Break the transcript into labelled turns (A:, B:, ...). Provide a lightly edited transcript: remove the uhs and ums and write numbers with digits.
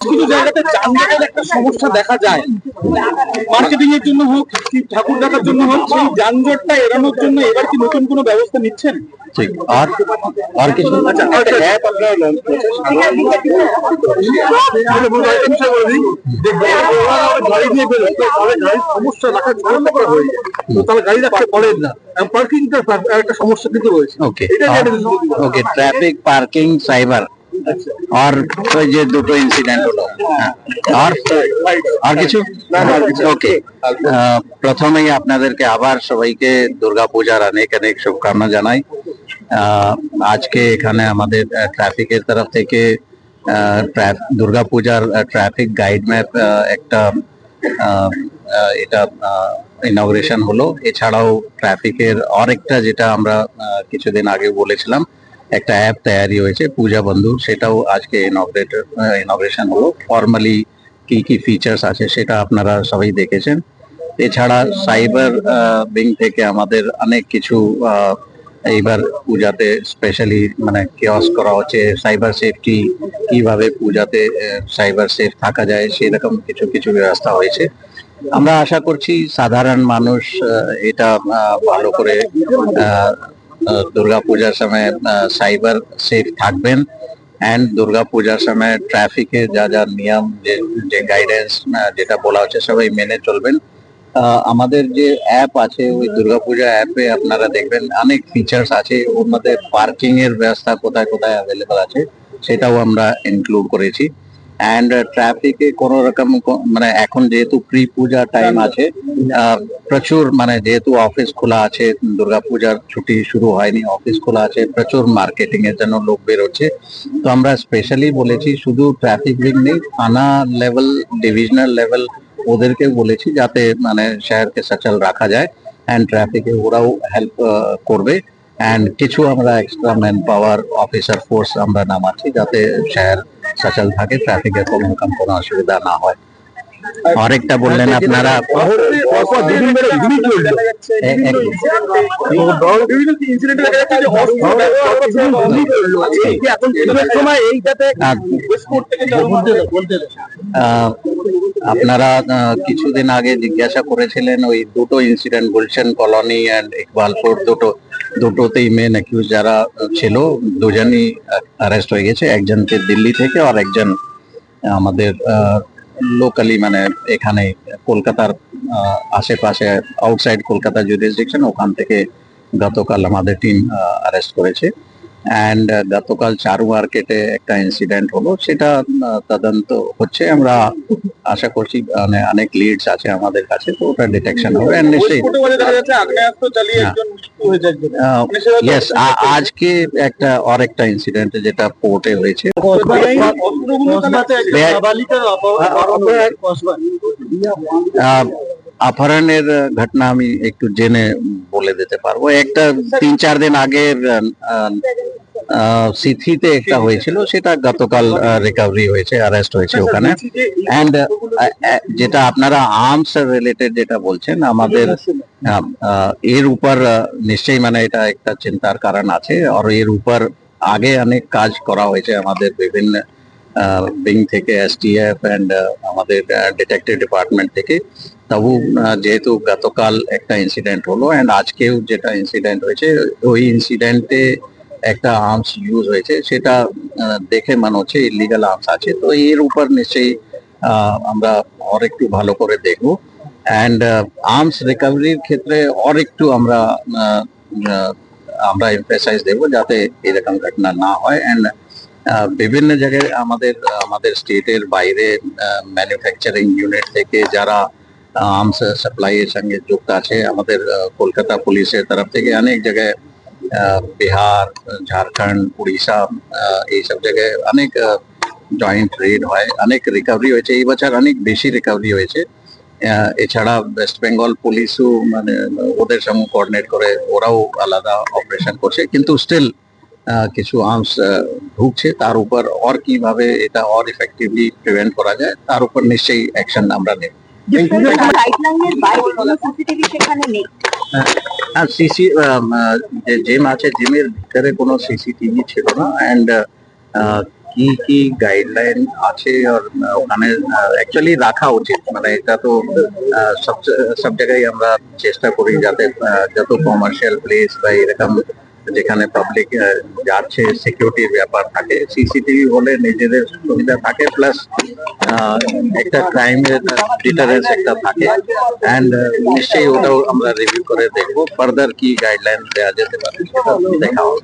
A: কিছু জায়গাতে যানজটের একটা সমস্যা দেখা যায়, মার্কেটিং এর জন্য হোক কি ঠাকুর দেখার জন্য হোক, সেই যানজটটা এড়ানোর জন্য এবার কি নতুন কোনো ব্যবস্থা নিচ্ছেন?
B: ঠিক। আর কিছু
A: অ্যাপ আপনারা লঞ্চ করেছেন, গাড়ির সমস্যা রাখার বন্ধ করা হয়েছে, তাহলে গাড়ি রাখতে পারেন না, পার্কিংটা একটা সমস্যা কিন্তু রয়েছে।
B: ওকে ওকে, ট্রাফিক, পার্কিং, সাইবার আর ওই যে দুটো ইনসিডেন্ট হলো, আর কিছু ওকে। প্রথমেই আপনাদেরকে আবার সবাইকে দুর্গাপূজার অনেক অনেক শুভকামনা জানাই। আজকে এখানে আমাদের ট্রাফিকের তরফ থেকে দুর্গাপূজার ট্রাফিক গাইড ম্যাপ একটা এটা ইনঅগ্রেশন হলো। এছাড়াও ট্রাফিকের আরেকটা যেটা আমরা কিছুদিন আগে বলেছিলাম, একটা অ্যাপ তৈরি হয়েছে পূজা বন্ধু, সেটাও আজকে ইনঅগ্রেশন হলো। ফর্মালি কি কি ফিচার্স আছে সেটা আপনারা সবাই দেখেছেন। এছাড়া সাইবার বিং থেকে আমাদের অনেক কিছু এইবার পূজাতে স্পেশালি মানে কিওস করা হচ্ছে। সাইবার সেফটি, কিভাবে পূজাতে সাইবার সেফ থাকা যায় সেরকম কিছু কিছু ব্যবস্থা হয়েছে। আমরা আশা করছি সাধারণ মানুষ এটা ভালো করে দুর্গাপূজার সময় সাইবার সেফ থাকবেন। অ্যান্ড দুর্গাপূজার সময় ট্রাফিকের যা যা নিয়ম, যে গাইডেন্স যেটা বলা হচ্ছে সবাই মেনে চলবেন। আমাদের যে অ্যাপ আছে, ওই দুর্গাপূজা অ্যাপে আপনারা দেখবেন অনেক ফিচার্স আছে। ওর মধ্যে পার্কিং এর ব্যবস্থা কোথায় কোথায় অ্যাভেলেবল আছে সেটাও আমরা ইনক্লুড করেছি। অ্যান্ড ট্রাফিকে কোনো রকম মানে এখন যেহেতু প্রি পূজা টাইম আছে, প্রচুর মানে যেহেতু অফিস খোলা আছে, দুর্গাপূজার ছুটি শুরু হয়নি, অফিস খোলা আছে, প্রচুর মার্কেটিং এর জন্য লোক বেরোচ্ছে। তো আমরা স্পেশালি বলেছি শুধু ট্রাফিক উইং নেই, থানা লেভেল, ডিভিশনাল লেভেল ওদেরকে বলেছি যাতে মানে শহরকে সচল রাখা যায়। অ্যান্ড ট্রাফিকে ওরাও হেল্প করবে। অ্যান্ড কিছু আমরা extra man power officer force আমরা নামাচ্ছি যাতে শহর সচল থাকে, ট্রাফিকের কোনো রকম কোনো অসুবিধা না হয়। আরেকটা বললেন আপনারা, আপনারা কিছুদিন আগে জিজ্ঞাসা করেছিলেন ওই দুটো incident, Gulshan colony and Ekbalpur, দুটোতেই মেন অ্যাকিউজ যারা ছিল দুজনই অ্যারেস্ট হয়ে গেছে। একজনকে দিল্লি থেকে আর একজন আমাদের লোকালি মানে এখানে কলকাতার আশেপাশে আউটসাইড কলকাতা জুরিসডিকশন, ওখান থেকে গতকাল আমাদের টিম অ্যারেস্ট করেছে। অ্যান্ড গতকাল চারু মার্কেটে একটা ইনসিডেন্ট হলো, সেটা তদন্ত হচ্ছে। আমরা আশা করছি মানে অনেক লিডস আছে আমাদের কাছে, তো ওটা ডিটেকশন হবে। নিশ্চয়ই ইয়েস, আজকে একটা ইনসিডেন্ট যেটা পোর্টে হয়েছে, अपहरणের ঘটনা আমি একটু জেনে বলে দিতে পারবো। একটা 3-4 দিন আগের সিথিতে একটা হয়েছিল, সেটা গতকাল রিকভারি হয়েছে, অ্যারেস্ট হয়েছে ওখানে। এন্ড যেটা আপনারা আর্মস রিলেটেড যেটা বলছেন, আমাদের এর উপর নিশ্চয়ই মানে এটা একটা চিন্তার কারণ আছে। আর এর উপর আগে অনেক কাজ করা হয়েছে আমাদের বিভিন্ন বিং থেকে, এসটিএফ এন্ড আমাদের ডিটেকটিভ ডিপার্টমেন্ট থেকে। তবু যেহেতু গতকাল একটা ইনসিডেন্ট হলো এন্ড আজকেও যেটা ইনসিডেন্ট হয়েছে, ওই ইনসিডেন্টে একটা আর্মস ইউজ হয়েছে, সেটা দেখে মনে হচ্ছে ইলিগাল আর্মস আছে। তো এর উপর নিশ্চয়ই আমরা আর একটু ভালো করে দেখবো। এন্ড আর্মস রিকভারির ক্ষেত্রে আর একটু আমরা এমফাসাইজ দেবো যাতে এরকম ঘটনা না হয়। এন্ড বিভিন্ন জায়গায় আমাদের স্টেটের বাইরে ম্যানুফ্যাকচারিং ইউনিট থেকে যারা আর্মস সাপ্লাই এর সঙ্গে যুক্ত আছে, আমাদের কলকাতা পুলিশের তরফ থেকে অনেক জায়গায়, বিহার, ঝাড়খণ্ড, উড়িষ্যা, এইসব জায়গায় অনেক জয়েন্ট রেড হয়, অনেক রিকভারি হয়েছে। এই বছর অনেক বেশি রিকভারি হয়েছে। এছাড়া ওয়েস্ট বেঙ্গল পুলিশও মানে ওদের সঙ্গে কোঅর্ডিনেট করে ওরাও আলাদা অপারেশন করছে, কিন্তু স্টিল কিছু আর্মস ঢুকছে। তার উপর আর কিভাবে এটা আর ইফেক্টিভলি প্রিভেন্ট করা যায় তার উপর নিশ্চয়ই অ্যাকশন আমরা নেব। জিম আছে, জিমের ভিতরে কোনো সিসিটিভি ছিল না। এন্ড কি কি গাইডলাইন আছে আর ওখানে অ্যাকচুয়ালি রাখা উচিত, মানে এটা তো সব জায়গায় আমরা চেষ্টা করি যাতে যত কমার্শিয়াল প্লেস বা এরকম যেখানে পাবলিক যাচ্ছে সিকিউরিটির ব্যাপার থাকে, সিসিটিভি হলে নিজেদের সুবিধা থাকে, প্লাস একটা ক্রাইমের ডিটারেন্স একটা থাকে। অ্যান্ড নিশ্চয়ই ওটাও আমরা রিভিউ করে দেখবো ফার্দার কি গাইডলাইন দেওয়া যেতে পারে, সেটা দেখা হবে।